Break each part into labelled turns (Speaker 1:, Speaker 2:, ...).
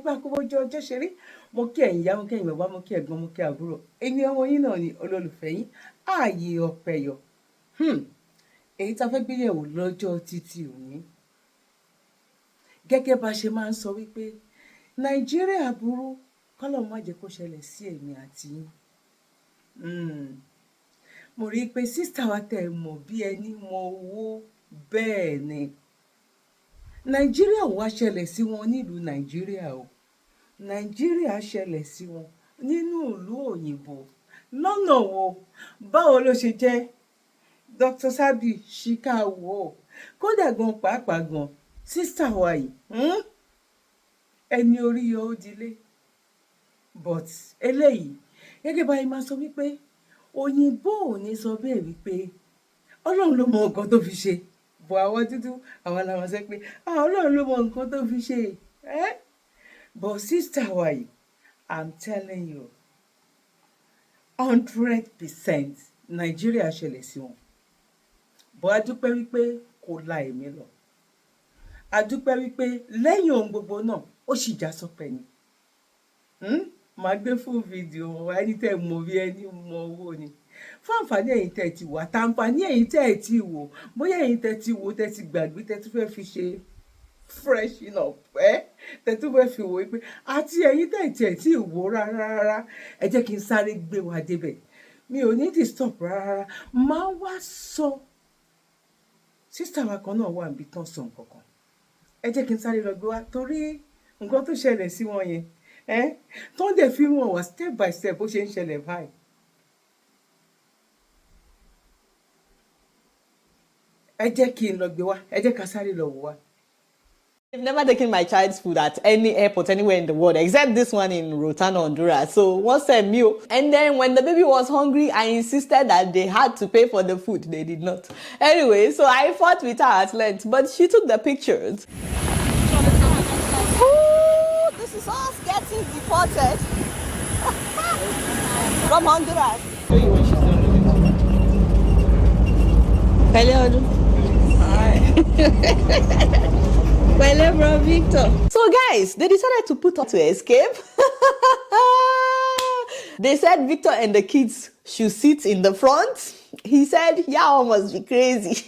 Speaker 1: pé akóbójú ọjọ́ ṣe rí. Mo kí ẹ̀yin ìyá, mo kí ẹ̀yin bàbá, mo kí ẹ̀gbọ́n, mo kí àbúrò. Èmi ọmọ yín náà ni olólùfẹ́ yín, Ààyè Ọ̀pẹ̀yọ̀. Èyí tá fẹ́ gbé yẹ̀wò lọ́jọ́ títí òní. Gẹ́gẹ́ bá ṣe máa ń sọ wípé Nàìjíríà burú, k'Ọlọ́run má jẹ́ kó ṣẹlẹ̀ sí èmi àti yín. Mo rí i pé sísítà wa tẹ̀ mọ̀ bí ẹni mọ owó bẹ́ẹ̀ ni. Nàìjíríà wá ṣẹlẹ̀ sí wọn nílùú Nàìjíríà o. Nàìjíríà ṣẹlẹ̀ sí wọn nínú ìlú òyìnbó. Lọ́nà wo? Báwo ló ṣe jẹ́? Dr. Sabi ṣìkà wò. Kódà gan pàápàá gan, sísítà wa yìí, ẹni orí yọ ó dilé. But eléyìí, gẹ́gẹ́ bá yín máa sọ wípé òyìnbó ò ní sọ bẹ́ẹ̀ wípé Ọlọ́run ló mọ nǹkan tó fi ṣe. Bọ̀ àwọn dúdú, àwọn làwọn sọ pé Ọlọ́run ló mọ nǹkan tó fi ṣe. But sister wa yìí, I'm telling you, 100% Nàìjíríà ṣẹlẹ̀ sí wọn. Bọ̀ a dúpẹ́ wípé kò la ẹ̀mí lọ. A dúpẹ́ wípé lẹ́yìn ohun gbogbo náà, ó sì já sọ́pẹ́ ni. Màá gbé fún fídíò wa ẹni tẹ́ mọ̀ bí ẹni mọ owó ni. Fún àǹfààní ẹ̀yin tẹ́ ti wò, àtàǹfààní ẹ̀yin tẹ́ ti wò, bóyá ẹ̀yin tẹ́ ti wò tẹ́ ti gbàgbé tẹ́ tún fẹ́ fi ṣe freshen up, tẹ́ tún fẹ́ fi wò wípé àti ẹ̀yin tẹ́ ti wò rárá, ẹ jẹ́ kí n sáré gbé wa débẹ̀. Mi ò ní disturb rárá. Máa wá sọ. Sísítà wa kan náà wà níbi tán sọ nǹkan kan. Ẹ jẹ́ kí n sáré lọ gbé wa torí nǹkan tó ṣẹlẹ̀ sí wọn yẹn. Tó ń dẹ̀ fi wọn wá step by step bó ṣe ń ṣẹlẹ̀ báyìí. Ẹ jẹ́ kí n lọ gbé wá, ẹ jẹ́ ká sáré lọ wò wá.
Speaker 2: I've never taken my child's food at any airport anywhere in the world except this one in Rotan, Honduras. So once a meal, and then when the baby was hungry, I insisted that they had to pay for the food. They did not. Anyway, so I fought with her at length, but she took the pictures. Ooh, this is us getting deported from Honduras. Hello. Hi. Bro, Victor. So guys, they decided to put up to escape. They said Victor and the kids should sit in the front. He said, y'all must be crazy.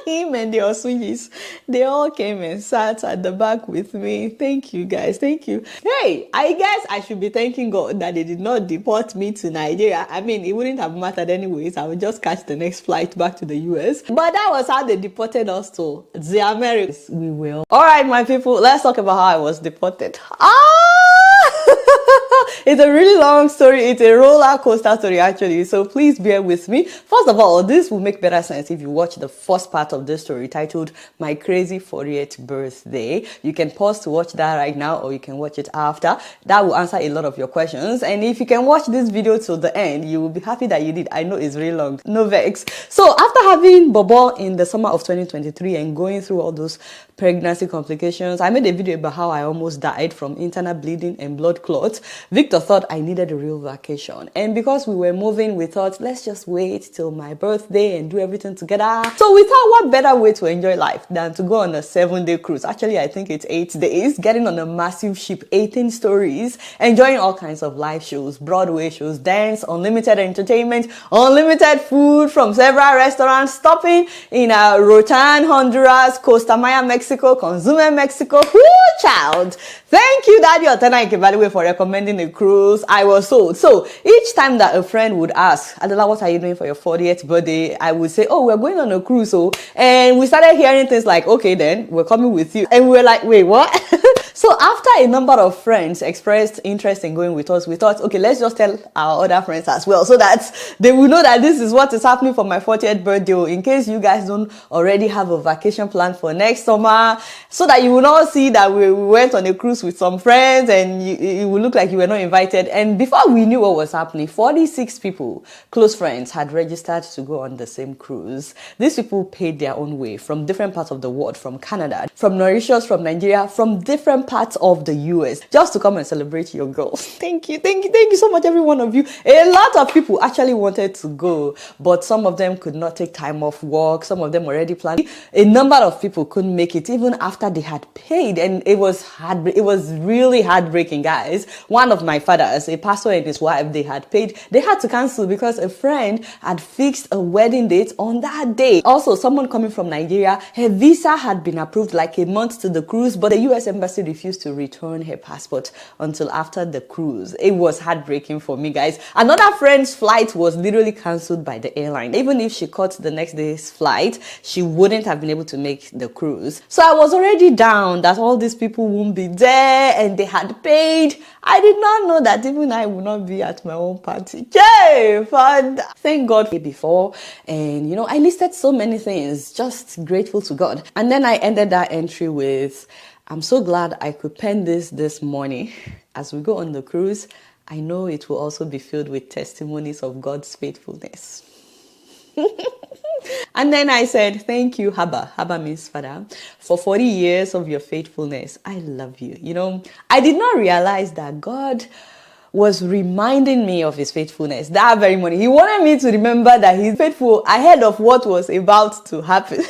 Speaker 2: Him and the Osunyis, they all came and sat at the back with me. Thank you, guys. Thank you. Hey, I guess I should be thanking God that they did not deport me to Nigeria. I mean, it wouldn't have mattered anyways. I would just catch the next flight back to the US. But that was how they deported us to the Americas. We will. All right, my people, let's talk about how I was deported. It's a really long story. It's a roller coaster story, actually. So please bear with me. First of all, this will make better sense if you watch the first part of this story titled My Crazy 40th Birthday. You can pause to watch that right now, or you can watch it after. That will answer a lot of your questions. And if you can watch this video till the end, you will be happy that you did. I know it's really long. No vex. So after having Bobo in the summer of 2023 and going through all those pregnancy complications, I made a video about how I almost died from internal bleeding and blood clots. Victor thought I needed a real vacation, and because we were moving, we thought let's just wait till my birthday and do everything together. So we thought, what better way to enjoy life than to go on a 7-day cruise? Actually, I think it's 8 days, getting on a massive ship, 18 stories, enjoying all kinds of live shows, Broadway shows, dance, unlimited entertainment, unlimited food from several restaurants, stopping in Rotan, Honduras, Costa Maya, Mexico, Consume, Mexico. Whoo, child! Thank you, Daddy Otena Ikebaliwe, for recommending a cruise. I was sold. So each time that a friend would ask, Adeola, what are you doing for your 40th birthday? I would say, oh, we're going on a cruise. So, and we started hearing things like, okay, then we're coming with you. And we were like, wait, what? So after a number of friends expressed interest in going with us, we thought, okay, let's just tell our other friends as well, so that they will know that this is what is happening for my 40th birthday, in case you guys don't already have a vacation plan for next summer, so that you will not see that we went on a cruise with some friends and it will look like you were not invited. And before we knew what was happening, 46 people, close friends, had registered to go on the same cruise. These people paid their own way from different parts of the world, from Canada, from Mauritius, from Nigeria, from different parts of the US just to come and celebrate your girl. Thank you so much, every one of you. A lot of people actually wanted to go, but some of them could not take time off work. Some of them already planned. A number of people couldn't make it even after they had paid, and it was really heartbreaking, guys. One of my fathers, a pastor and his wife, they had paid. They had to cancel because a friend had fixed a wedding date on that day. Also, someone coming from Nigeria, her visa had been approved like a month to the cruise, but the US embassy refused to return her passport until after the cruise. It was heartbreaking for me, guys. Another friend's flight was literally cancelled by the airline. Even if she caught the next day's flight, she wouldn't have been able to make the cruise. So I was already down that all these people won't be there and they had paid. I did not know that even I would not be at my own party. Yay! Fun! Thank God before. And you know, I listed so many things. Just grateful to God. And then I ended that entry with, I'm so glad I could pen this morning. As we go on the cruise, I know it will also be filled with testimonies of God's faithfulness. And then I said, thank you, Haba. Haba means father, for 40 years of your faithfulness. I love you. You know, I did not realize that God was reminding me of his faithfulness that very morning. He wanted me to remember that he's faithful ahead of what was about to happen.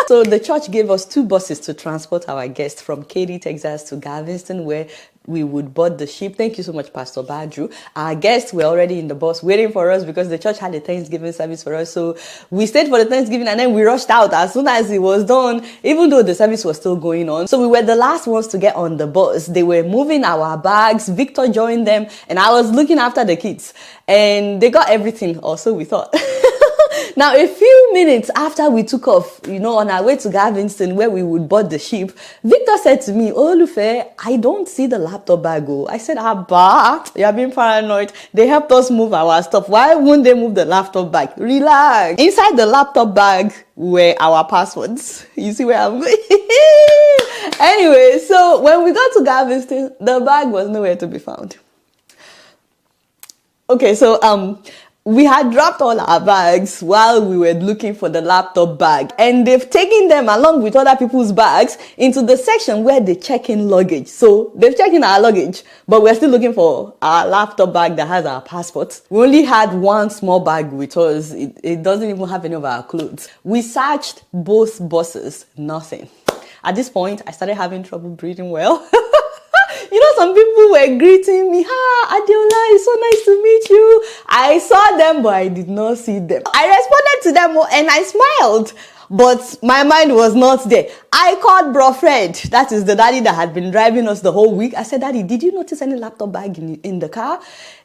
Speaker 2: So the church gave us 2 buses to transport our guests from Katy, Texas to Galveston, where we would board the ship. Thank you so much, Pastor Badru. Our guests were already in the bus waiting for us because the church had a Thanksgiving service for us. So we stayed for the Thanksgiving and then we rushed out as soon as it was done, even though the service was still going on. So we were the last ones to get on the bus. They were moving our bags. Victor joined them and I was looking after the kids. And they got everything also, we thought. Now, a few minutes after we took off, you know, on our way to Galveston, where we would board the ship, Victor said to me, "Oh, Lufe, I don't see the laptop bag." I said, "Abba, you're being paranoid. They helped us move our stuff. Why wouldn't they move the laptop bag? Relax." Inside the laptop bag were our passwords. You see where I'm going? Anyway, so when we got to Galveston, the bag was nowhere to be found. Okay, so we had dropped all our bags while we were looking for the laptop bag, and they've taken them along with other people's bags into the section where they check in luggage. So they've checked in our luggage, but we're still looking for our laptop bag that has our passports. We only had one small bag with us. It doesn't even have any of our clothes. We searched both buses, nothing. At this point, I started having trouble breathing well. You know, some people were greeting me. Adeola, it's so nice to meet you. I saw them, but I did not see them. I responded to them and I smiled, but my mind was not there. I called Bro Fred, that is the daddy that had been driving us the whole week. I said, "Daddy, did you notice any laptop bag in the car?"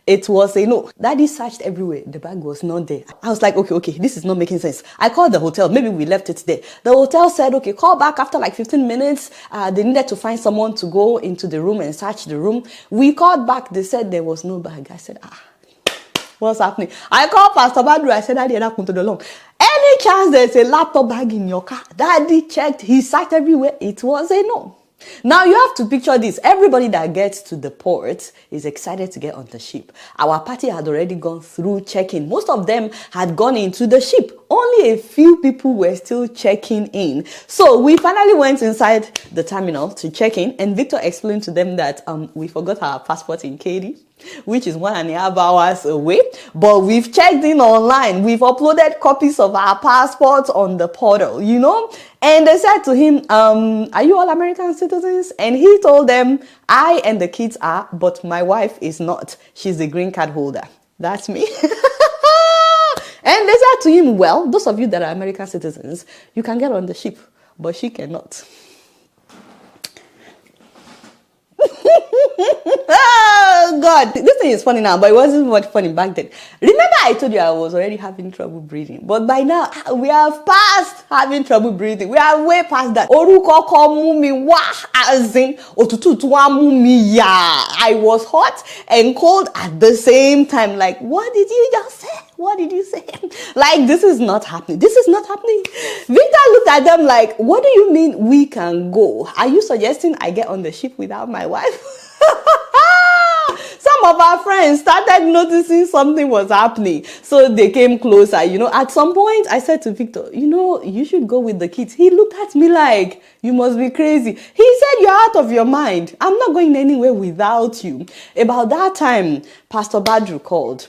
Speaker 2: It was a no. Daddy searched everywhere. The bag was not there. I was like, okay, this is not making sense. I called the hotel. Maybe we left it there. The hotel said, okay, call back after like 15 minutes. They needed to find someone to go into the room and search the room. We called back. They said there was no bag. I said, what's happening? I called Pastor Badru. I said, "Daddy, come to the long. Any chance there's a laptop bag in your car?" Daddy checked. He searched everywhere. It was a no. Now you have to picture this. Everybody that gets to the port is excited to get on the ship. Our party had already gone through checking. Most of them had gone into the ship. Only a few people were still checking in. So we finally went inside the terminal to check in, and Victor explained to them that we forgot our passport in Katy, which is 1.5 hours away, but we've checked in online. We've uploaded copies of our passports on the portal, you know. And they said to him, "Are you all American citizens?" And he told them, "I and the kids are, but my wife is not. She's a green card holder." That's me. And they said to him, "Well, those of you that are American citizens, you can get on the ship, but she cannot." Oh God, this thing is funny now, but it wasn't much funny back then. Remember I told you I was already having trouble breathing, but by now we have passed having trouble breathing. We are way past that. Oruko ko mu mi wa, as in otutu tuwa mu mi ya. I was hot and cold at the same time. Like, what did you just say? What did you say? Like, this is not happening. This is not happening. Victor looked at them like, "What do you mean we can go? Are you suggesting I get on the ship without my wife?" Some some of our friends started noticing something was happening. So they came closer. At some point, I said to Victor, you should go with the kids. He looked at me like, you must be crazy. He said, you're out of your mind. I'm not going anywhere without you. About that time, Pastor Badru called.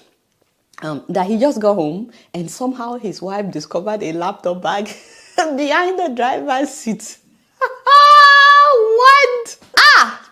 Speaker 2: That he just got home and somehow his wife discovered a laptop bag behind the driver's seat. What?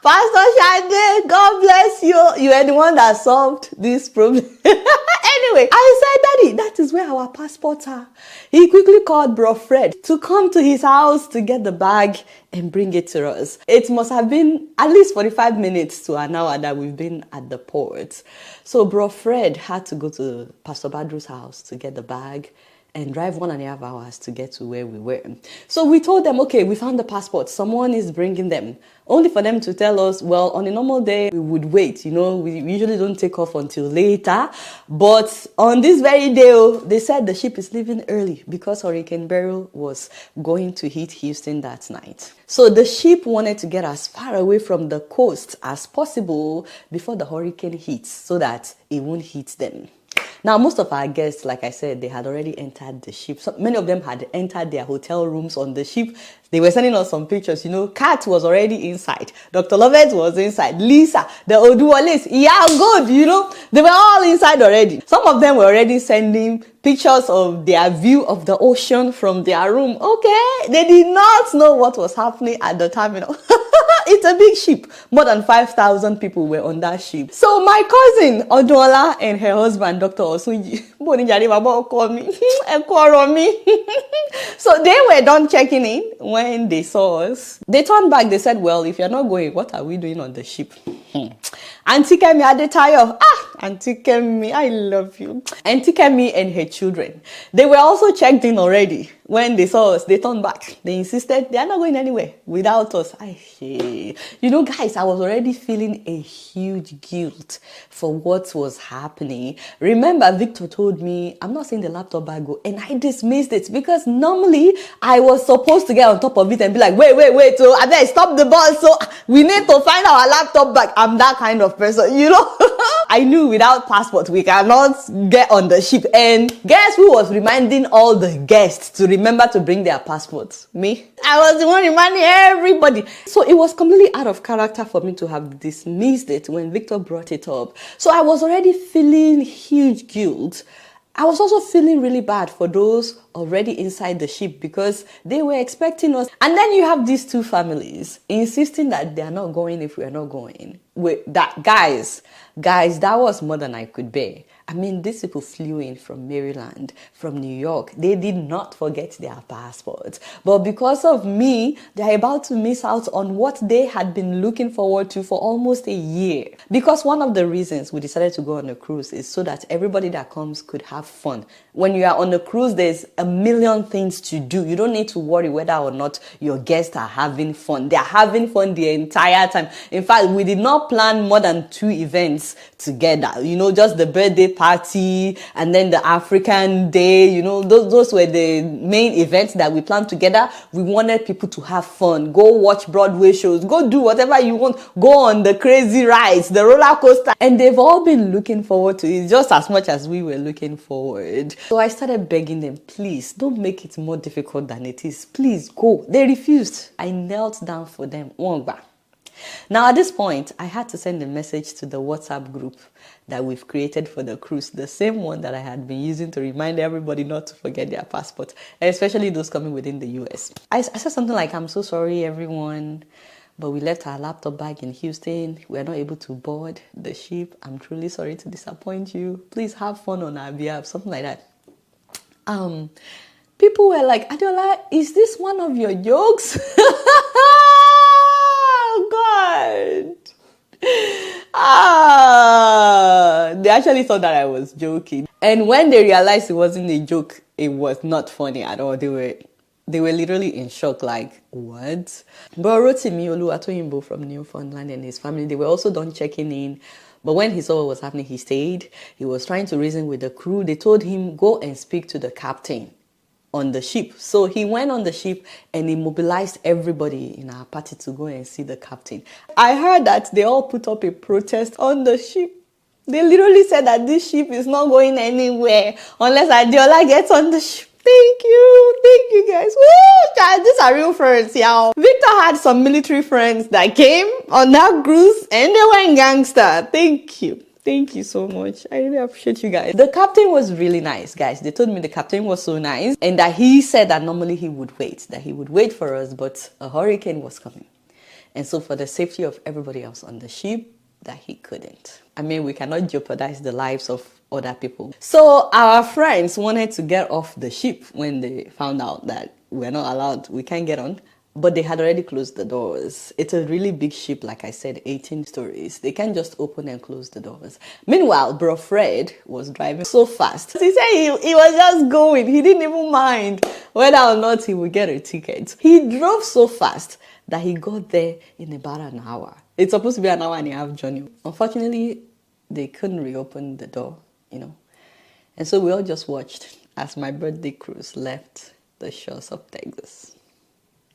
Speaker 2: Pastor Shade, God bless you. You are the one that solved this problem. Anyway, I said, Daddy, that is where our passports are. He quickly called Bro Fred to come to his house to get the bag and bring it to us. It must have been at least 45 minutes to an hour that we've been at the port. So Bro Fred had to go to Pastor Badru's house to get the bag and drive 1.5 hours to get to where we were. So we told them, okay, we found the passport. Someone is bringing them. Only for them to tell us, well, on a normal day, we would wait. We usually don't take off until later. But on this very day, they said the ship is leaving early because Hurricane Beryl was going to hit Houston that night. So the ship wanted to get as far away from the coast as possible before the hurricane hits so that it won't hit them. Now, most of our guests, like I said, they had already entered the ship. So many of them had entered their hotel rooms on the ship. They were sending us some pictures. Kat was already inside. Dr. Lovett was inside. Lisa, the Oduwales, yeah, good, They were all inside already. Some of them were already sending pictures of their view of the ocean from their room. Okay, they did not know what was happening at the terminal. It's a big ship. More than 5,000 people were on that ship. So my cousin, Adeola, and her husband, Dr. Osunji, so they were done checking in when they saw us. They turned back. They said, well, if you're not going, what are we doing on the ship? Auntie Kemi Adetayo. Auntie Kemi, I love you. Auntie Kemi and her children. They were also checked in already. When they saw us, they turned back. They insisted they are not going anywhere without us. Guys, I was already feeling a huge guilt for what was happening. Remember, Victor told me, I'm not saying the laptop bag go, and I dismissed it because normally I was supposed to get on top of it and be like, wait, so I better stop the bus. So we need to find our laptop bag. I'm that kind of person, I knew without passport, we cannot get on the ship. And guess who was reminding all the guests to remember to bring their passports? Me. I was the one reminding everybody. So it was completely out of character for me to have dismissed it when Victor brought it up. So I was already feeling huge guilt. I was also feeling really bad for those already inside the ship because they were expecting us. And then you have these two families insisting that they are not going if we are not going. Guys, that was more than I could bear. I mean, these people flew in from Maryland, from New York. They did not forget their passports. But because of me, they're about to miss out on what they had been looking forward to for almost a year. Because one of the reasons we decided to go on a cruise is so that everybody that comes could have fun. When you are on a cruise, there's a million things to do. You don't need to worry whether or not your guests are having fun. They're having fun the entire time. In fact, we did not plan more than 2 events together. Just the birthday party and then the African day. Those were the main events that we planned together. We wanted people to have fun. Go watch Broadway shows. Go do whatever you want. Go on the crazy rides, the roller coaster. And they've all been looking forward to it just as much as we were looking forward. So I started begging them, please, don't make it more difficult than it is. Please go. They refused. I knelt down for them. Now, at this point, I had to send a message to the WhatsApp group that we've created for the cruise, the same one that I had been using to remind everybody not to forget their passport, especially those coming within the US. I said something like, I'm so sorry, everyone, but we left our laptop bag in Houston. We are not able to board the ship. I'm truly sorry to disappoint you. Please have fun on our behalf, something like that. People were like, Adeola, is this one of your jokes? Oh, God. They actually thought that I was joking. And when they realized it wasn't a joke, it was not funny at all. They were literally in shock, like, what? But Rotimi Oluwatoyinbo from Newfoundland and his family, they were also done checking in. But when he saw what was happening, he stayed. He was trying to reason with the crew. They told him, go and speak to the captain on the ship. So he went on the ship and he mobilized everybody in our party to go and see the captain. I heard that they all put up a protest on the ship. They literally said that this ship is not going anywhere unless Adeola gets on the ship. Thank you guys. Woo, guys, these are real friends, y'all. Victor had some military friends that came on that cruise and they went gangster. Thank you so much. I really appreciate you guys. The captain was really nice, guys. They told me the captain was so nice and that he said that normally he would wait for us, but a hurricane was coming. And so for the safety of everybody else on the ship, that he couldn't. I mean, we cannot jeopardize the lives of other people. So our friends wanted to get off the ship when they found out that we're not allowed, we can't get on. But they had already closed the doors. It's a really big ship, like I said, 18 stories. They can't just open and close the doors. Meanwhile, bro Fred was driving so fast. He said he was just going. He didn't even mind whether or not he would get a ticket. He drove so fast that he got there in about an hour. It's supposed to be an hour and a half journey. Unfortunately, they couldn't reopen the door, And so we all just watched as my birthday cruise left the shores of Texas.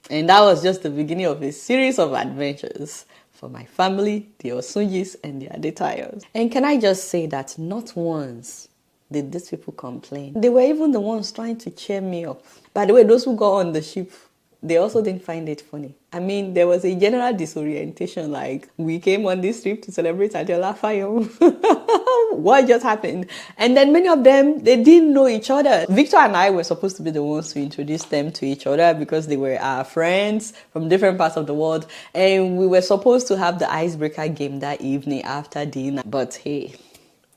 Speaker 2: And that was just the beginning of a series of adventures for my family, the Osunjis and the Adetayos. And can I just say that not once did these people complain. They were even the ones trying to cheer me up. By the way, those who got on the ship, they also didn't find it funny. I mean, there was a general disorientation, like, we came on this trip to celebrate Adeola Fayehun. What just happened? And then many of them, they didn't know each other. Victor and I were supposed to be the ones to introduce them to each other because they were our friends from different parts of the world. And we were supposed to have the icebreaker game that evening after dinner. But hey,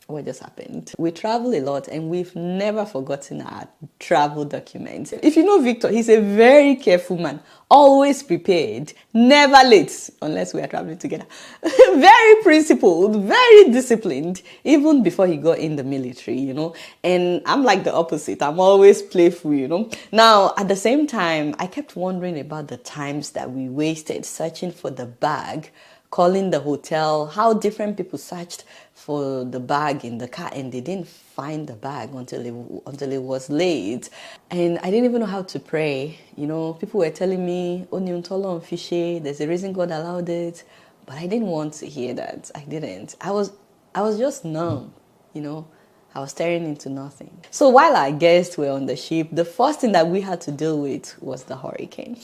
Speaker 2: what just happened? We travel a lot and we've never forgotten our travel documents. If you know Victor, he's a very careful man, always prepared, never late unless we are traveling together. Very principled, very disciplined, even before he got in the military, And I'm like the opposite. I'm always playful, Now, at the same time, I kept wondering about the times that we wasted searching for the bag, calling the hotel, how different people searched for the bag in the car and they didn't find the bag until it was late. And I didn't even know how to pray. People were telling me, Oniuntolo fishy, there's a reason God allowed it. But I didn't want to hear that. I didn't. I was just numb, I was staring into nothing. So while our guests were on the ship, the first thing that we had to deal with was the hurricane.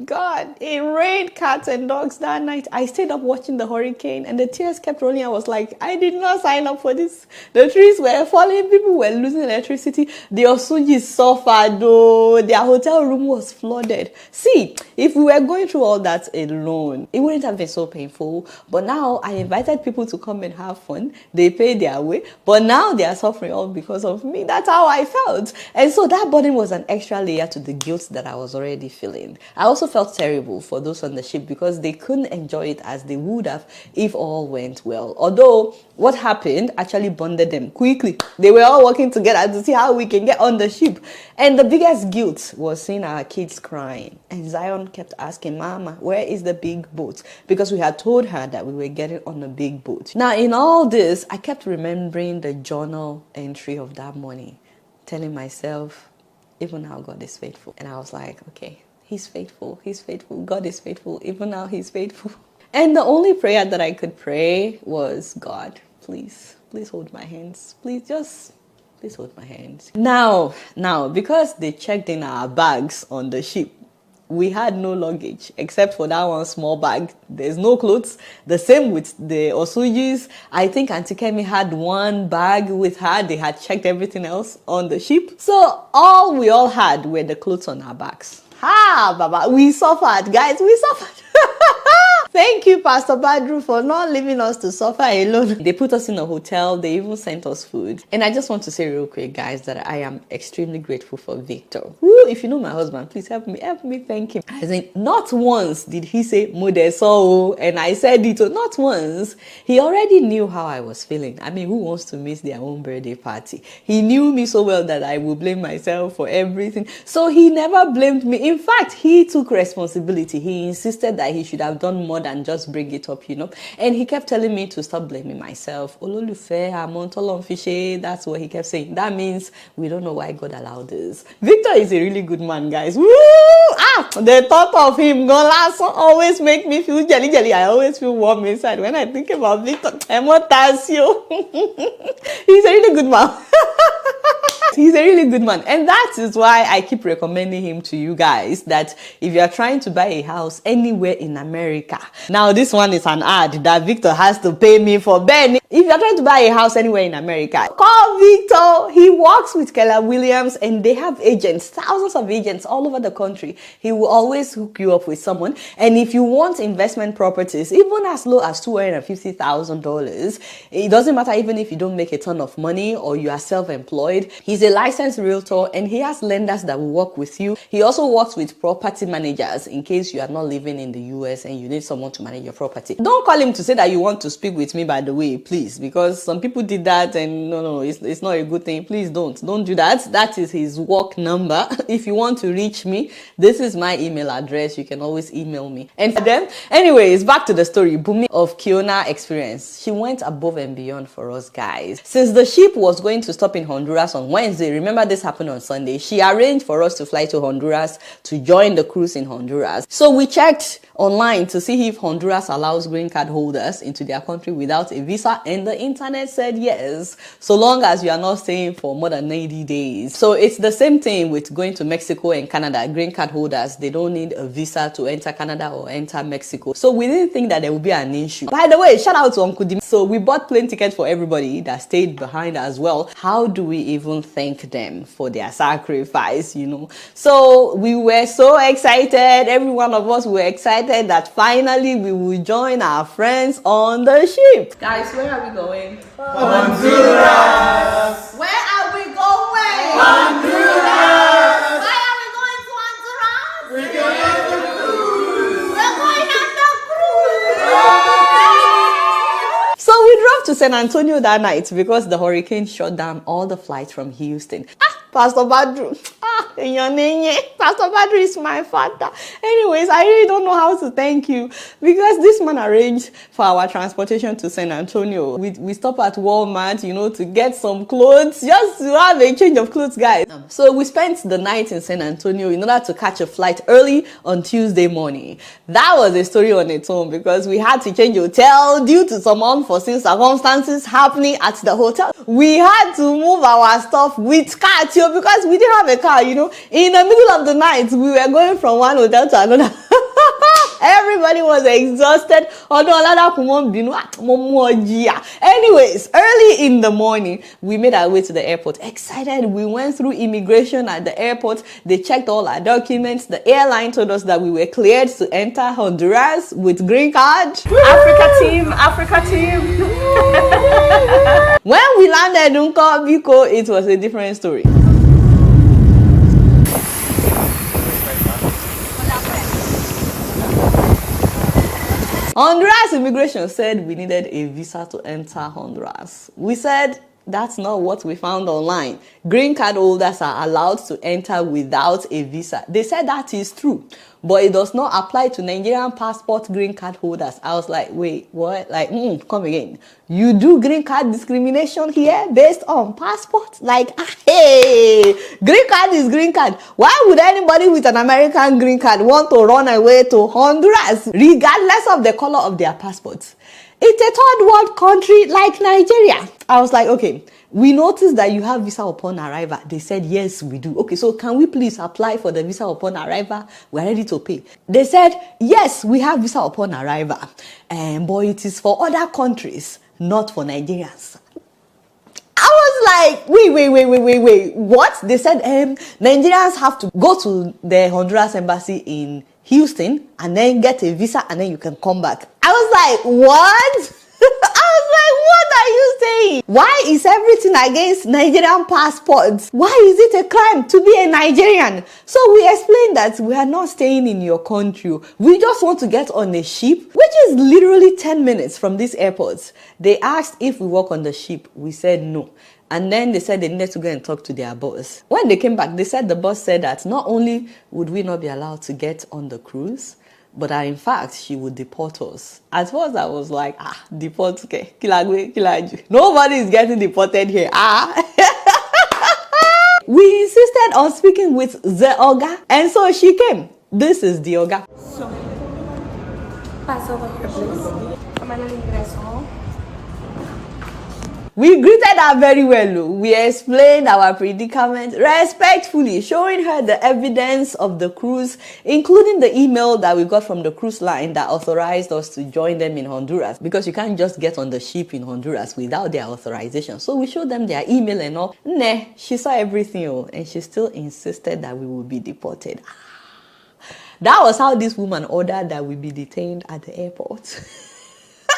Speaker 2: God, it rained cats and dogs that night. I stayed up watching the hurricane and the tears kept rolling. I was like, I did not sign up for this. The trees were falling. People were losing electricity. The Osunjis suffered though. Their hotel room was flooded. See, if we were going through all that alone, it wouldn't have been so painful. But now I invited people to come and have fun. They paid their way. But now they are suffering all because of me. That's how I felt. And so that burden was an extra layer to the guilt that I was already feeling. I also felt terrible for those on the ship because they couldn't enjoy it as they would have if all went well. Although what happened actually bonded them quickly. They were all working together to see how we can get on the ship. And the biggest guilt was seeing our kids crying. And Zion kept asking, Mama, where is the big boat? Because we had told her that we were getting on a big boat. Now, in all this, I kept remembering the journal entry of that morning, telling myself, even now God is faithful. And I was like, okay, He's faithful. He's faithful. God is faithful. Even now, He's faithful. And the only prayer that I could pray was, God, please hold my hands. Please hold my hands. Now, because they checked in our bags on the ship, we had no luggage except for that one small bag. There's no clothes. The same with the Osunjis. I think Auntie Kemi had one bag with her. They had checked everything else on the ship. So all we all had were the clothes on our backs. Baba, we suffered, guys. We suffered. Thank you, Pastor Badru, for not leaving us to suffer alone. They put us in a hotel. They even sent us food. And I just want to say real quick, guys, that I am extremely grateful for Victor. Woo, if you know my husband, please help me thank him. I think not once did he say, Mudeso, and I said it, not once. He already knew how I was feeling. I mean, who wants to miss their own birthday party? He knew me so well that I would blame myself for everything. So he never blamed me. In fact, he took responsibility. He insisted that he should have done more more than just bring it up, And he kept telling me to stop blaming myself. Ololufe, Amontolonfishe, that's what he kept saying. That means we don't know why God allowed this. Victor is a really good man, guys. Woo! The thought of him gonna always make me feel jelly. I always feel warm inside when I think about Victor. Emotasio. He's a really good man. He's a really good man, and that is why I keep recommending him to you guys, that if you are trying to buy a house anywhere in America. Now this one is an ad that Victor has to pay me for. Ben, if you are trying to buy a house anywhere in America, call Victor. He works with Keller Williams and they have agents, thousands of agents all over the country. He will always hook you up with someone. And if you want investment properties, even as low as $250,000, it doesn't matter even if you don't make a ton of money or you are self-employed. He's a licensed realtor and he has lenders that will work with you. He also works with property managers in case you are not living in the US and you need someone to manage your property. Don't call him to say that you want to speak with me, by the way, please, because some people did that and no, it's not a good thing. Please don't do that. That is his work number. If you want to reach me, this is my email address. You can always email me. And then, anyways, back to the story. Bumi of Kiona experience. She went above and beyond for us, guys. Since the ship was going to stop in Honduras on Wednesday, remember this happened on Sunday, she arranged for us to fly to Honduras to join the cruise in Honduras. So we checked online to see if Honduras allows green card holders into their country without a visa, and the internet said yes, so long as you are not staying for more than 90 days. So it's the same thing with going to Mexico and Canada. Green card holders, they don't need a visa to enter Canada or enter Mexico. So we didn't think that there would be an issue. By the way, shout out to Uncle Dim. So we bought plane tickets for everybody that stayed behind as well. How do we even thank them for their sacrifice, So we were so excited. Every one of us were excited that finally we will join our friends on the ship. Guys, where are we going?
Speaker 3: Honduras!
Speaker 2: Where are we going?
Speaker 3: Honduras!
Speaker 2: Why are we going to Honduras?
Speaker 3: We're going on the cruise!
Speaker 2: We're going on the cruise! So we drove to San Antonio that night because the hurricane shut down all the flights from Houston. Pastor Badru. Pastor Badru is my father. Anyways, I really don't know how to thank you because this man arranged for our transportation to San Antonio. We stop at Walmart, to get some clothes, just to have a change of clothes, guys. So we spent the night in San Antonio in order to catch a flight early on Tuesday morning. That was a story on its own because we had to change hotel due to some unforeseen circumstances happening at the hotel. We had to move our stuff with car because we didn't have a car, In the middle of the night, we were going from one hotel to another. Everybody was exhausted. Anyways, early in the morning, we made our way to the airport. Excited, we went through immigration at the airport. They checked all our documents. The airline told us that we were cleared to enter Honduras with green card. Africa team. When we landed in Biko, it was a different story. Honduras immigration said we needed a visa to enter Honduras. We said that's not what we found online. Green card holders are allowed to enter without a visa. They said that is true, but it does not apply to Nigerian passport green card holders. I was like, wait, what? Come again. You do green card discrimination here based on passport? Hey, green card is green card. Why would anybody with an American green card want to run away to Honduras, regardless of the color of their passports? It's a third world country like Nigeria. I was like, okay, we noticed that you have visa upon arrival. They said, yes, we do. Okay, so can we please apply for the visa upon arrival? We're ready to pay. They said, yes, we have visa upon arrival. But it is for other countries, not for Nigerians. I was like, wait, what? They said Nigerians have to go to the Honduras embassy in Houston and then get a visa and then you can come back. I was like, what? What are you saying? Why is everything against Nigerian passports? Why is it a crime to be a Nigerian? So we explained that we are not staying in your country. We just want to get on a ship, which is literally 10 minutes from this airport. They asked if we work on the ship. We said no. And then they said they needed to go and talk to their boss. When they came back, they said the boss said that not only would we not be allowed to get on the cruise, but in fact, she would deport us. At first, I was like, deport, okay, kilagwe, kilaju. Nobody is getting deported here. We insisted on speaking with the Oga, and so she came. This is the Oga.
Speaker 4: So, pass over here, please. I'm an ingreso.
Speaker 2: We greeted her very well. We explained our predicament respectfully, showing her the evidence of the cruise, including the email that we got from the cruise line that authorized us to join them in Honduras, because you can't just get on the ship in Honduras without their authorization. So we showed them their email and all. Nah, she saw everything, and she still insisted that we would be deported. That was how this woman ordered that we be detained at the airport.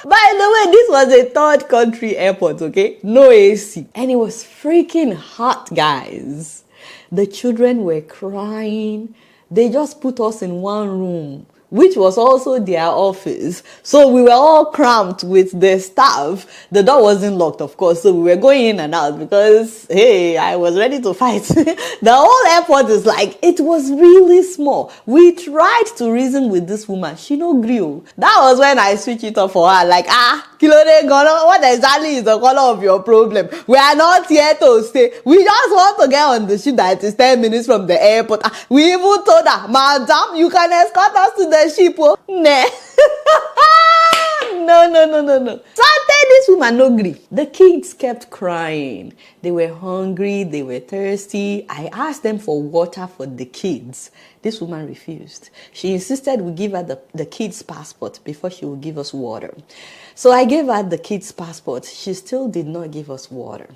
Speaker 2: By the way, this was a third country airport, okay? No AC. And it was freaking hot, guys. The children were crying. They just put us in one room, which was also their office. So we were all cramped with the staff. The door wasn't locked, of course, so we were going in and out because, hey, I was ready to fight. The whole airport is like, it was really small. We tried to reason with this woman. She no grew. That was when I switched it up for her, like, Kilode Gono, what exactly is the color of your problem? We are not here to stay. We just want to get on the ship that is 10 minutes from the airport. We even told her, Madam, you can escort us to the ship. Oh. Nah. No. Something this woman no gree. The kids kept crying. They were hungry. They were thirsty. I asked them for water for the kids. This woman refused. She insisted we give her the kids' passport before she would give us water. So I gave her the kids' passport. She still did not give us water.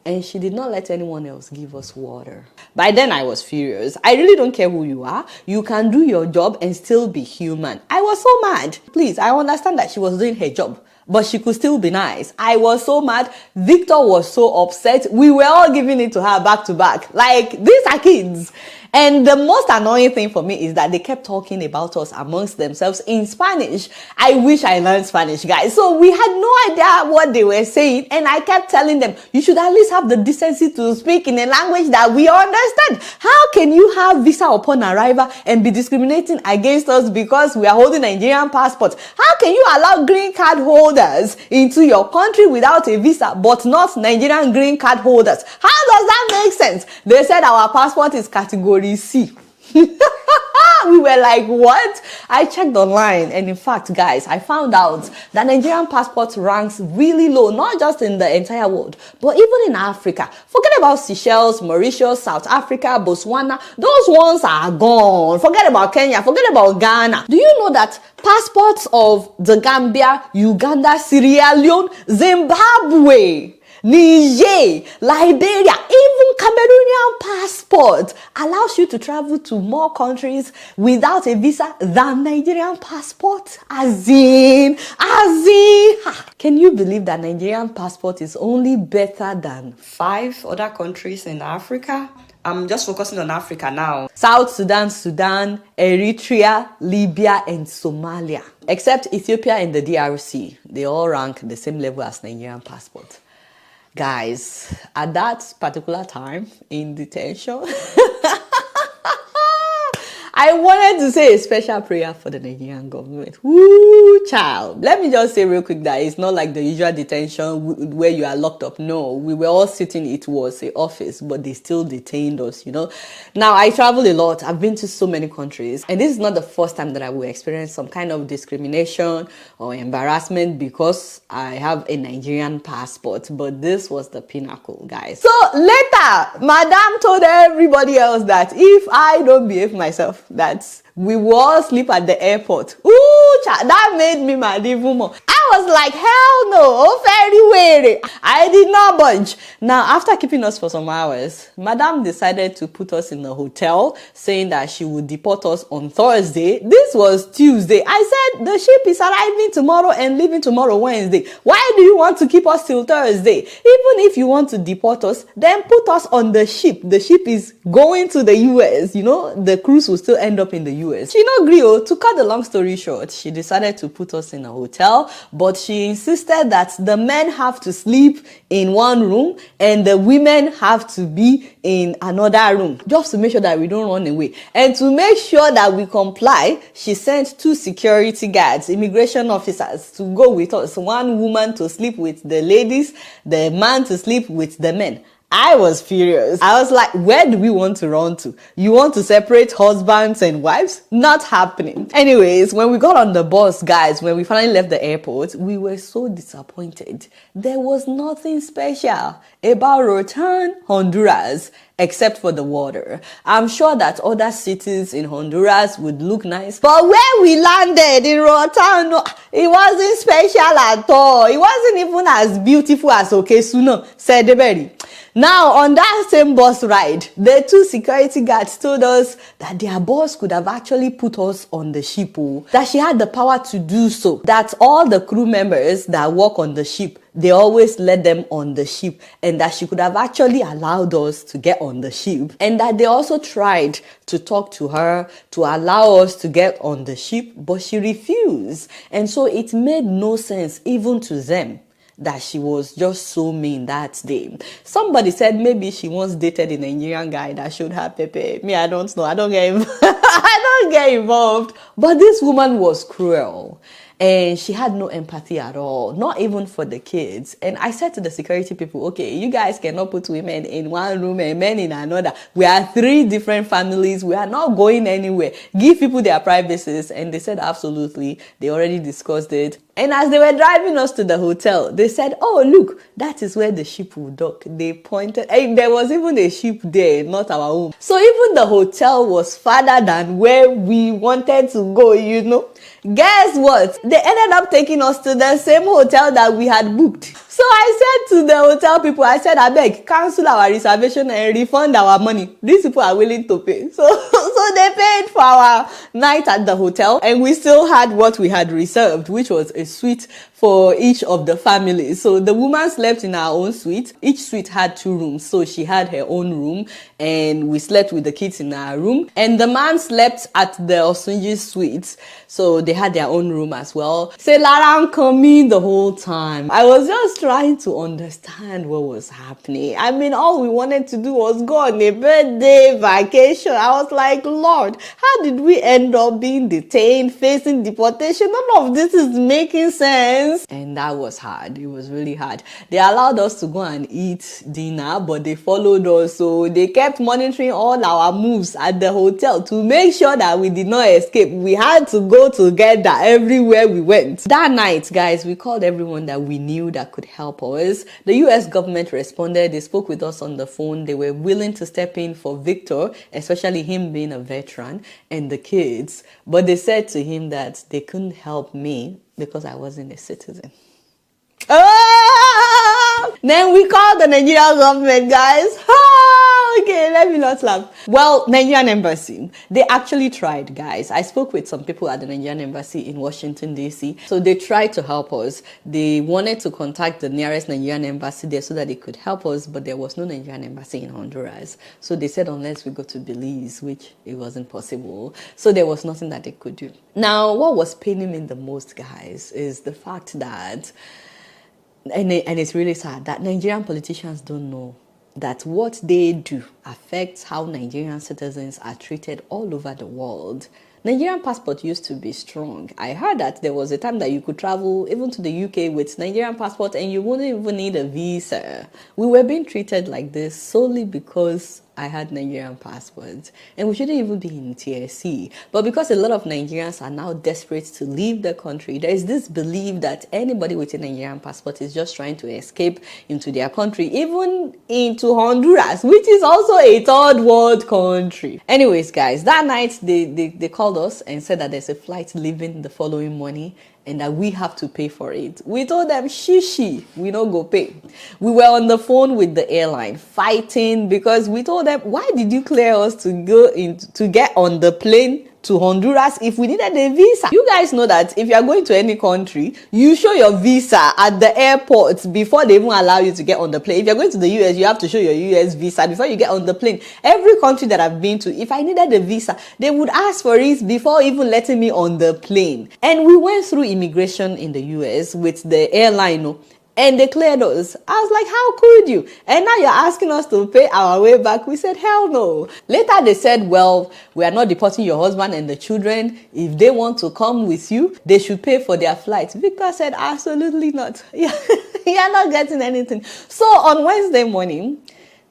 Speaker 2: And she did not let anyone else give us water. By then, I was furious. I really don't care who you are. You can do your job and still be human. I was so mad. Please, I understand that she was doing her job, but she could still be nice. I was so mad. Victor was so upset. We were all giving it to her back to back. Like, these are kids. And the most annoying thing for me is that they kept talking about us amongst themselves in Spanish. I wish I learned Spanish, guys. So we had no idea what they were saying. And I kept telling them, you should at least have the decency to speak in a language that we understand. How can you have visa upon arrival and be discriminating against us because we are holding Nigerian passports? How can you allow green card holders into your country without a visa, but not Nigerian green card holders? How does that make sense? They said our passport is category C. We were like, what? I checked online, and in fact, guys, I found out that Nigerian passport ranks really low, not just in the entire world, but even in Africa. Forget about Seychelles, Mauritius, South Africa, Botswana. Those ones are gone. Forget about Kenya. Forget about Ghana. Do you know that passports of the Gambia, Uganda, Sierra Leone, Zimbabwe, Niger, Liberia, even Cameroonian passport allows you to travel to more countries without a visa than Nigerian passport? As in. Can you believe that Nigerian passport is only better than 5 other countries in Africa? I'm just focusing on Africa now. South Sudan, Eritrea, Libya, and Somalia. Except Ethiopia and the DRC. They all rank the same level as Nigerian passport. Guys, at that particular time in detention, I wanted to say a special prayer for the Nigerian government. Woo, child. Let me just say real quick that it's not like the usual detention where you are locked up. No, we were all sitting, it was an office, but they still detained us, you know. Now, I travel a lot. I've been to so many countries. And this is not the first time that I will experience some kind of discrimination or embarrassment because I have a Nigerian passport. But this was the pinnacle, guys. So later, Madam told everybody else that if I don't behave myself, that we will all sleep at the airport. Ooh, that made me mad even more. I was like, hell no, very weary. I did not budge. Now, after keeping us for some hours, Madam decided to put us in a hotel, saying that she would deport us on Thursday. This was Tuesday. I said, the ship is arriving tomorrow and leaving tomorrow, Wednesday. Why do you want to keep us till Thursday? Even if you want to deport us, then put us on the ship. The ship is going to the US. You know, the cruise will still end up in the US. She no agree. To cut the long story short, she decided to put us in a hotel, but she insisted that the men men have to sleep in one room and the women have to be in another room, just to make sure that we don't run away. And to make sure that we comply, she sent 2 security guards, immigration officers, to go with us. One woman to sleep with the ladies, the man to sleep with the men. I was furious. I was like, where do we want to run to? You want to separate husbands and wives? Not happening. Anyways, when we got on the bus, guys, when we finally left the airport, we were so disappointed. There was nothing special about Rotan, Honduras, except for the water. I'm sure that other cities in Honduras would look nice, but where we landed in Rotan, it wasn't special at all. It wasn't even as beautiful as Okesuno, Sedeberi. Now, on that same bus ride, the 2 security guards told us that their boss could have actually put us on the ship, that she had the power to do so, that all the crew members that work on the ship, they always let them on the ship, and that she could have actually allowed us to get on the ship, and that they also tried to talk to her to allow us to get on the ship, but she refused. And so it made no sense even to them that she was just so mean that day. Somebody said maybe she once dated a Nigerian guy that showed her pepe. Me, I don't know. I don't get I don't get involved. But this woman was cruel. And she had no empathy at all, not even for the kids. And I said to the security people, okay, you guys cannot put women in one room and men in another. We are 3 different families. We are not going anywhere. Give people their privacies. And they said, absolutely. They already discussed it. And as they were driving us to the hotel, they said, oh, look, that is where the ship will dock. They pointed, and there was even a ship there, not our own. So even the hotel was farther than where we wanted to go, you know. Guess what? They ended up taking us to the same hotel that we had booked. So I said to the hotel people, I said, I beg, cancel our reservation and refund our money. These people are willing to pay. So they paid for our night at the hotel, and we still had what we had reserved, which was a suite for each of the families. So the woman slept in her own suite. Each suite had 2 rooms. So she had her own room, and we slept with the kids in our room. And the man slept at the Osunji suite. So they had their own room as well. Say Lara coming the whole time. I was just trying to understand what was happening. I mean, all we wanted to do was go on a birthday vacation. I was like, Lord, how did we end up being detained, facing deportation? None of this is making sense. And that was hard. It was really hard. They allowed us to go and eat dinner, but they followed us. So they kept monitoring all our moves at the hotel to make sure that we did not escape. We had to go together everywhere we went. That night, guys, we called everyone that we knew that could help us. The US government responded. They spoke with us on the phone. They were willing to step in for Victor, especially him being a veteran, and the kids. But they said to him that they couldn't help me because I wasn't a citizen. Then we called the Nigerian government, guys. Okay, let me not laugh. Well, Nigerian embassy, they actually tried, guys. I spoke with some people at the Nigerian embassy in Washington, D.C. So they tried to help us. They wanted to contact the nearest Nigerian embassy there so that they could help us, but there was no Nigerian embassy in Honduras. So they said unless we go to Belize, which it wasn't possible. So there was nothing that they could do. Now, what was paining me the most, guys, is the fact that, and it's really sad, that Nigerian politicians don't know that what they do affects how Nigerian citizens are treated all over the world. Nigerian passport used to be strong. I heard that there was a time that you could travel even to the UK with Nigerian passport and you wouldn't even need a visa. We were being treated like this solely because I had Nigerian passports, and we shouldn't even be in TSC. But because a lot of Nigerians are now desperate to leave the country, there is this belief that anybody with a Nigerian passport is just trying to escape into their country, even into Honduras, which is also a third world country. Anyways, guys, that night they called us and said that there's a flight leaving the following morning and that we have to pay for it. We told them, shishi, we don't go pay. We were on the phone with the airline fighting because we told them, why did you clear us to go in to get on the plane to Honduras if we needed a visa? You guys know that if you are going to any country, you show your visa at the airport before they even allow you to get on the plane. If you're going to the US, you have to show your US visa before you get on the plane. Every country that I've been to, if I needed a visa, they would ask for it before even letting me on the plane. And we went through immigration in the US with the airline. And they cleared us. I was like, how could you? And now you're asking us to pay our way back. We said, hell no. Later they said, well, we are not deporting your husband and the children. If they want to come with you, they should pay for their flights. Victor said, absolutely not. Yeah, you're not getting anything. So on Wednesday morning,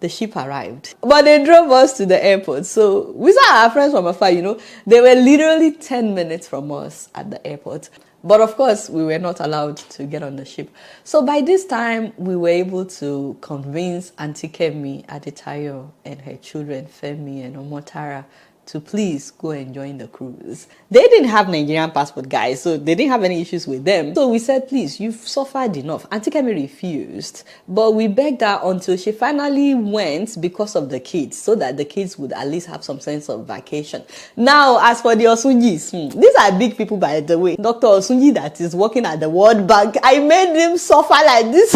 Speaker 2: the ship arrived. But they drove us to the airport. So we saw our friends from afar, They were literally 10 minutes from us at the airport. But of course, we were not allowed to get on the ship. So by this time, we were able to convince Auntie Kemi, Adetayo, and her children, Femi and Omotara, to please go and join the cruise. They didn't have Nigerian passport, guys, so they didn't have any issues with them. So we said, please, you've suffered enough. Auntie Kemi refused, but we begged her until she finally went because of the kids, so that the kids would at least have some sense of vacation. Now, as for the Osunjis, these are big people, by the way. Dr. Osunji that is working at the World Bank, I made him suffer like this.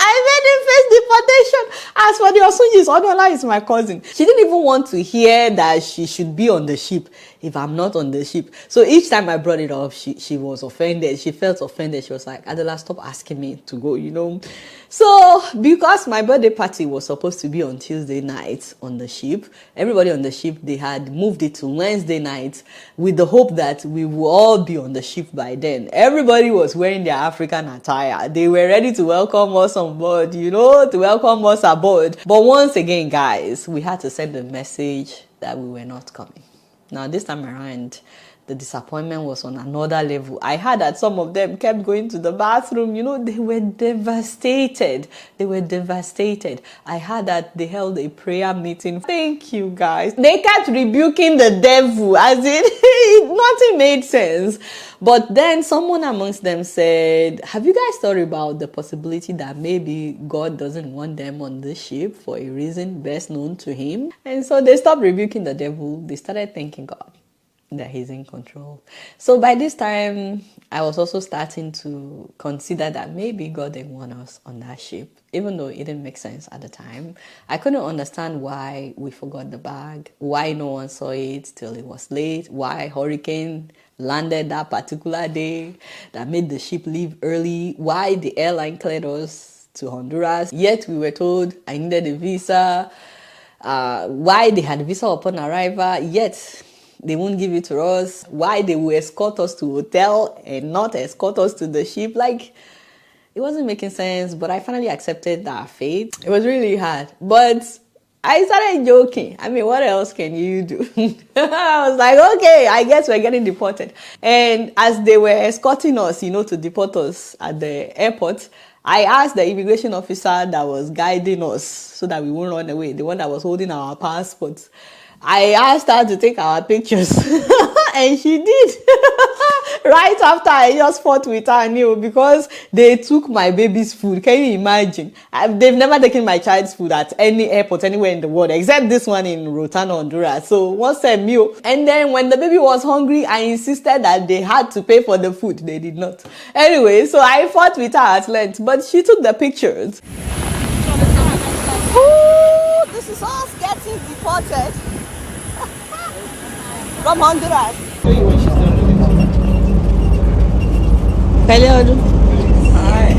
Speaker 2: I made him face deportation. As for the Osunjis, Adeola is my cousin. She didn't even want to hear that she should be on the ship if I'm not on the ship. So each time I brought it up, she was offended. She felt offended. She was like, Adeola, stop asking me to go, So because my birthday party was supposed to be on Tuesday night on the ship, everybody on the ship, they had moved it to Wednesday night with the hope that we will all be on the ship by then. Everybody was wearing their African attire. They were ready to welcome us on board, to welcome us aboard. But once again, guys, we had to send a message that we were not coming. Now, this time around, the disappointment was on another level. I heard that some of them kept going to the bathroom. They were devastated. They were devastated. I heard that they held a prayer meeting. Thank you, guys. They kept rebuking the devil, as in nothing made sense. But then someone amongst them said, have you guys thought about the possibility that maybe God doesn't want them on the ship for a reason best known to him? And so they stopped rebuking the devil. They started thanking God that he's in control. So by this time, I was also starting to consider that maybe God didn't want us on that ship, even though it didn't make sense at the time. I couldn't understand why we forgot the bag, why no one saw it till it was late, why hurricane landed that particular day that made the ship leave early, why the airline cleared us to Honduras, yet we were told I needed a visa, why they had visa upon arrival, yet they won't give it to us, why they will escort us to hotel and not escort us to the ship. Like, it wasn't making sense, but I finally accepted that fate. It was really hard, but I started joking. I mean, what else can you do? I was like, okay, I guess we're getting deported. And as they were escorting us, to deport us at the airport, I asked the immigration officer that was guiding us so that we won't run away, the one that was holding our passports. I asked her to take our pictures and she did. Right after I just fought with her, because they took my baby's food. Can you imagine? They've never taken my child's food at any airport anywhere in the world, except this one in Rotana, Honduras. So once a meal. And then when the baby was hungry, I insisted that they had to pay for the food. They did not. Anyway, so I fought with her at length, but she took the pictures. Ooh, this is us getting deported from Honduras. Hello. Hi.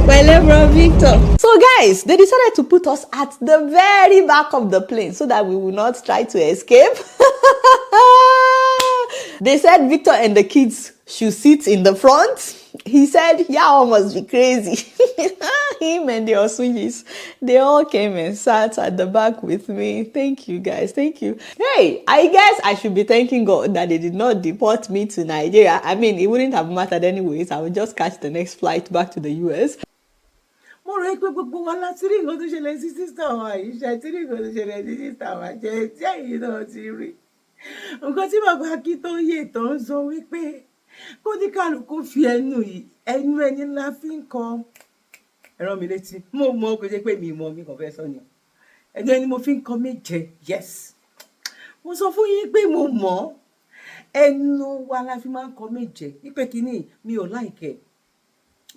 Speaker 2: Hello, Victor. So guys, they decided to put us at the very back of the plane so that we will not try to escape. They said Victor and the kids should sit in the front. He said, y'all must be crazy. Him and the Osunjis, they all came and sat at the back with me. Thank you, guys. Thank you. Hey, I guess I should be thanking God that they did not deport me to Nigeria. I mean, it wouldn't have mattered anyways. I would just catch the next flight back to the US.
Speaker 1: Mo rò pé gbogbo wa láti rí nǹkan tó ṣẹlẹ̀ sí sísá wa yìí, ṣe ti rí nǹkan tó ṣẹlẹ̀ sí sísá wa jẹ́ tí ẹ̀yin náà ti rí. Nǹkan tí bàbá Akíntóyè tó ń sọ wípé kó ní kálukú fi ẹnu ẹni ńlá fi ń kọ ẹran mi létí. Mo mọ̀ kó jẹ́ pé mi kàn fẹ́ sọ ni. Ẹni mo fi ń kọ méje, yes. Mo sọ fún yín pé mo mọ̀ ẹnu wa la fi máa ń kọ méje. Wípé kíní mi ò like ẹ̀.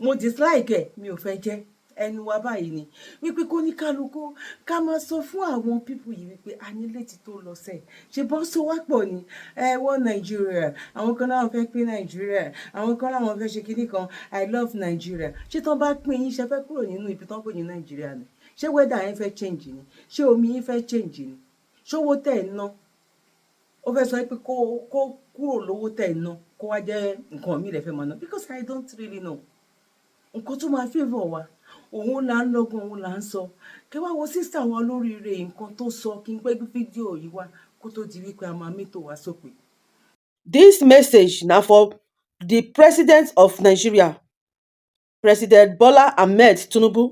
Speaker 1: Mo dislike ẹ̀, mi ò fẹ́ jẹ́. ẹnu wa báyìí ni wípé kó ní kálukú ká máa sọ fún àwọn pípù yìí wípé a ní létí tó lọ sẹ́ẹ̀ ṣe bọ́ so wá pọ̀ ni wọ́n Nàìjíríà àwọn kan láwọn fẹ́ pín Nàìjíríà àwọn kan láwọn fẹ́ ṣe kinní kan I love Nàìjíríà ṣé tán bá pín yín ṣe fẹ́ kúrò nínú ibi tán pè ní Nàìjíríà ni ṣé wẹ́dà yín fẹ́ change ni ṣé omi yín fẹ́ change ni ṣówó tẹ̀ ń ná ó fẹ́ sọ pé kó kúrò lówó tẹ̀ ń ná kó wá jẹ́ nǹkan mi lè fẹ́ máa ná because I don't really know nǹkan tó máa favour wa òun là ń lọ́gùn òun là ń sọ kí wá wo sísà wa lóríire nǹkan tó sọ kí n pẹ́ fídíò yìí wá kó tó di wípé a máa mẹ́tò wá sópin.
Speaker 5: This message na for the president of Nigeria, President Bola Ahmed Tinubu.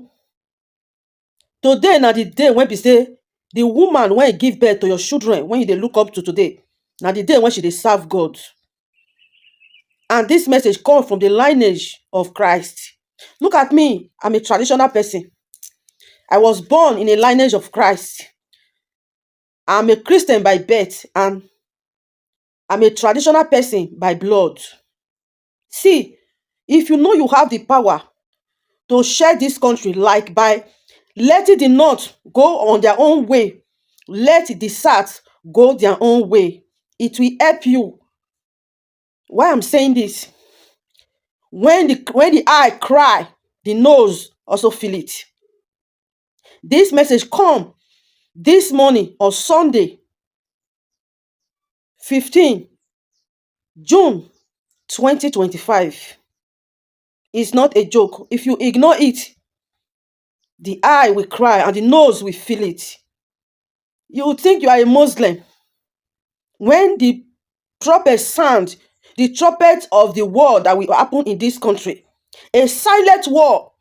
Speaker 5: Today na the day when be say the woman when you give birth to your children, when you dey look up to today, na the day when she dey serve God. And this message come from the lineage of Christ. Look at me, I'm a traditional person. I was born in a lineage of Christ. I'm a Christian by birth and I'm a traditional person by blood. See, if you know you have the power to share this country, like by letting the North go on their own way, let the South go their own way, it will help you. Why I'm saying this? When the eye cry, the nose also feel it. This message come this morning on Sunday, 15 June 2025. It's not a joke. If you ignore it, the eye will cry and the nose will feel it. You will think you are a Muslim. When the trumpet sound, the trumpet of the war that will happen in this country, a silent war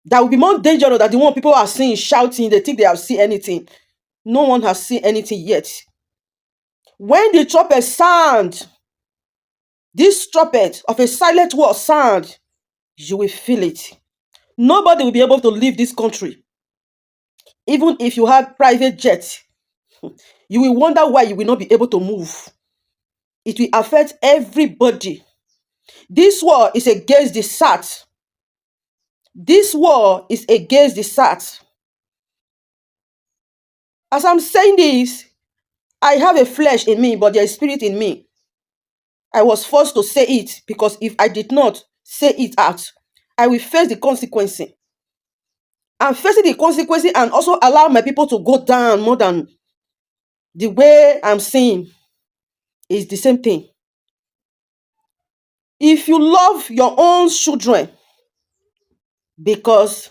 Speaker 5: that will be more dangerous than the one people are seeing, shouting, they think they have seen anything. No one has seen anything yet. When the trumpet sound, this trumpet of a silent war sound, you will feel it. Nobody will be able to leave this country. Even if you have private jets, you will wonder why you will not be able to move. It will affect everybody. This war is against the South. This war is against the South. As I'm saying this, I have a flesh in me, but there is spirit in me. I was forced to say it because if I did not say it out, I will face the consequences. I'm facing the consequences and also allow my people to go down more than the way I'm seeing is the same thing. If you love your own children, because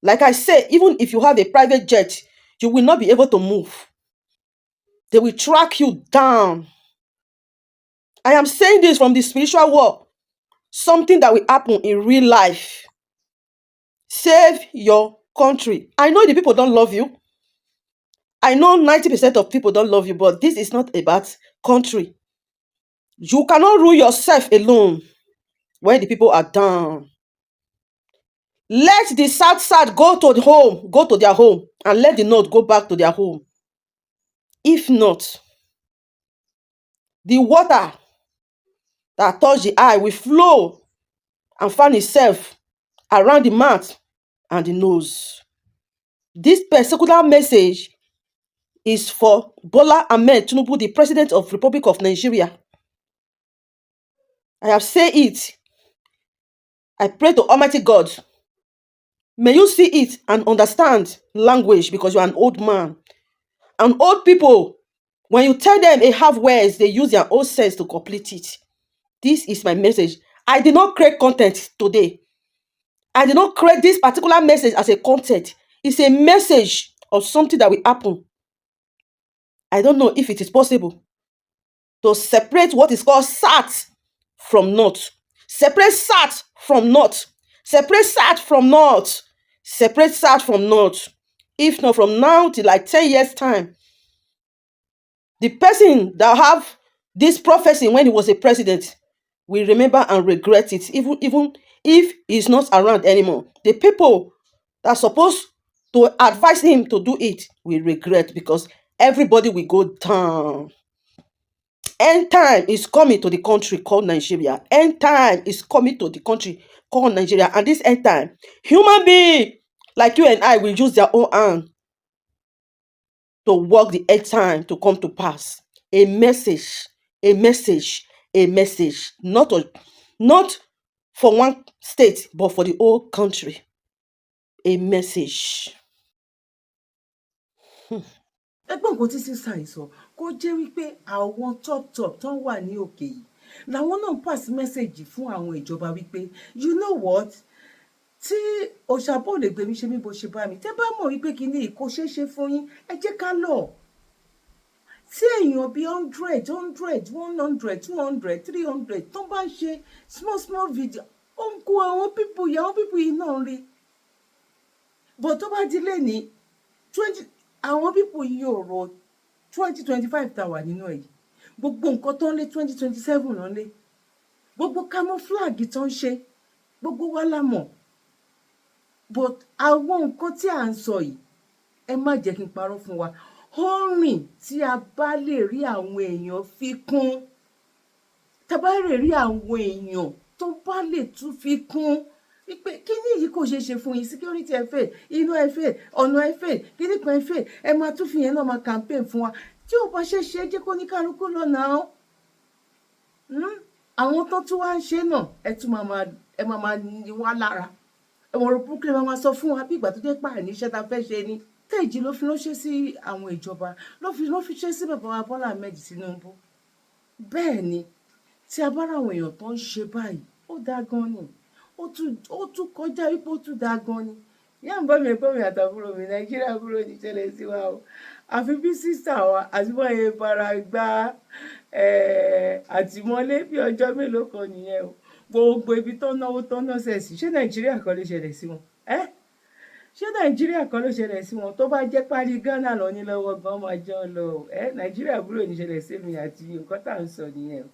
Speaker 5: like I said, even if you have a private jet, you will not be able to move. They will track you down. I am saying this from the spiritual world, something that will happen in real life. Save your country. I know the people don't love you. I know 90% of people don't love you, but this is not about country. You cannot rule yourself alone when the people are down. Let the South go to their home, and let the North go back to their home. If not, the water that touch the eye will flow and find itself around the mouth and the nose. This particular message is for Bola Ahmed Tinubu, the President of the Republic of Nigeria. I have said it. I pray to Almighty God. May you see it and understand language because you are an old man. And old people, when you tell them a half words, they use their own sense to complete it. This is my message. I did not create content today. I did not create this particular message as a content. It's a message of something that will happen. I don't know if it is possible to separate what is called South from North. Separate South from North. Separate South from North. Separate South from North. If not, from now till like 10 years' time, the person that have this prophecy when he was a president will remember and regret it, even if he's not around anymore. The people that are supposed to advise him to do it will regret because everybody will go down. End time is coming to the country called Nigeria. End time is coming to the country called Nigeria. And this end time, human being like you and I will use their own hand to work the end time to come to pass. A message, a message, a message. Not for one state, but for the whole country. A message.
Speaker 1: ẹgbọ́n nǹkan tí sísá yìí sọ kó jẹ́ wípé àwọn top tó wà ní òkè yìí làwọn náà pass message fún àwọn ìjọba wípé you know what tí òṣàbọ̀ lè gbé mi ṣe mí bó ṣe bá mi tẹ́ bá mọ̀ wípé kíní kò ṣeé ṣe fún yín ẹ jẹ́ ká lọ tí èèyàn bíi 100 100 200 300 tó bá ṣe small video ó ń kó àwọn pípù yìí náà rí bó tó bá di lẹ́ni 20 àwọn pípù yìí ò rò 2025 tá wà nínú ẹ̀ gbogbo nǹkan tó ń lé 2027 ló ń lé gbogbo camouflage tó ń ṣe gbogbo wa la mọ̀ but àwọn nǹkan tí à ń sọ yìí ẹ má jẹ́ kí n parọ́ fún wa ó rìn tí a bá lè rí àwọn èèyàn fi kún tá a bá lè rí àwọn èèyàn tó bá lè tún fi kún wípé kíní yìí kò ṣeé ṣe fún yín security ẹ fẹ́ inú ẹ fẹ́ ọ̀nà ẹ fẹ́ kíní kan ẹ fẹ́ ẹ máa tún fi yẹn náà máa campaign fún wa tí ò bá ṣe ṣe jẹ́ kó ní kálukú lọ́nà àwọn tó tún wá ń ṣe náà ẹ máa ní wá lára ẹ̀wọ̀n rẹ̀ brooklyn máa sọ fún wa bí ìgbà tó jẹ́ pààyàn níṣẹ́ tá a fẹ́ ṣe ni tẹ́ẹ̀jì ló fi ránṣẹ́ sí àwọn ìjọba ló fi ṣe sí bàbá wa Bọ́lá Ahmed Tinubu bẹ́ẹ̀ ni tí a bá ráwọn èèyàn tó ń ṣe báyìí ó dáa gan ni ó tún kọjá wípé ó tún dáa gan ni ìyá ń bọ́ mi ẹ̀gbọ́n mi àtàbúrò mi Nàìjíríà búrò ní ṣẹlẹ̀ sí wa o àfi bí sísà wa àti wọ́n yẹn fara gbá àtìmọ́lé bí ọjọ́ mélòó kan nìyẹn o gbogbo ibi tó náwó tó ná sẹ́ẹ̀sì ṣé Nàìjíríà kan ló ṣẹlẹ̀ sí wọn ṣé Nàìjíríà kan ló ṣẹlẹ̀ sí wọn tó bá jẹ́ párí Ghana lọ ní lọ́wọ́ gan máa jọ lọ Nàìjíríà búrò ní ṣẹlẹ̀ sí mi àti nǹkan tá à ń sọ nìyẹn o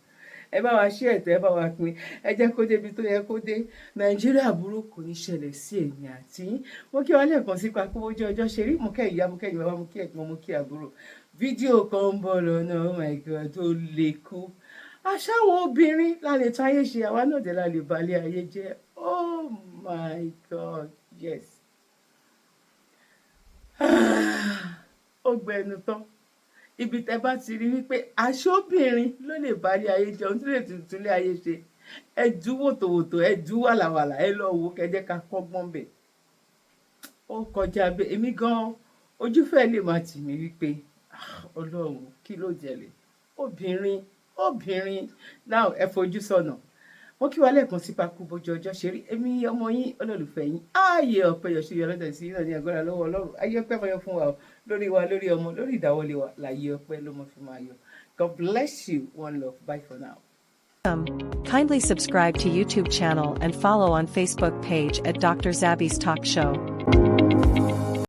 Speaker 1: ẹ bá wa ṣe ẹ̀tọ́ ẹ bá wa pín ẹ jẹ́ kó débi tó yẹ kó dé Nàìjíríà burú kò ní ṣẹlẹ̀ sí èmi àti mo kí wa lẹ́ẹ̀kan sí papọ̀ ojú ọjọ́ ṣe rí mo kẹ́ ìyá mo kẹ́ ìyá mo kí ẹ̀gbọ́n mo kí àbúrò fídíò kan ń bọ̀ lọ́nà oh my god tó lè kú àṣàwọn obìnrin lálẹ́ tó ayé ṣe àwa náà dẹ̀ lálẹ́ balẹ̀ ayé jẹ́ oh my god yes ó gbẹnu tán ibi tẹ́ bá ti rí wípé aṣọ́bìnrin ló lè balẹ̀ ayé jẹun tó lè tuntun lé ayé ṣe ẹ dú wòtòwòtò ẹ dú wàlàwàlà ẹ lọ wò kẹjẹ ká kọ́gbọ́n bẹ̀ ó kọjá bẹ́ẹ̀ èmi gan ojú fẹ́ lè máa tì mí wípé Ọlọ́run kí ló jẹlẹ̀ obìnrin náà ẹ fojú sọ́nà wọ́n kí wa lẹ́ẹ̀kan sí pakú bójú ọjọ́ ṣe rí èmi ọmọ yín olólùfẹ́ yín ààyè ọ̀pẹ yọ̀ṣẹ́ yọ lọ́dọ̀ sí náà ní agbára lọ́wọ́ Ọlọ́run ayé ọpẹ́ máa yọ fún wa lórí wa lórí ọmọ lórí ìdáwọ́lé wa láyé ọpẹ́ ló mọ̀ fi máa yọ. God bless you. One love. Bye for now.
Speaker 6: Kindly subscribe to YouTube channel and follow on Facebook page at Dr. Zabby's Talk Show.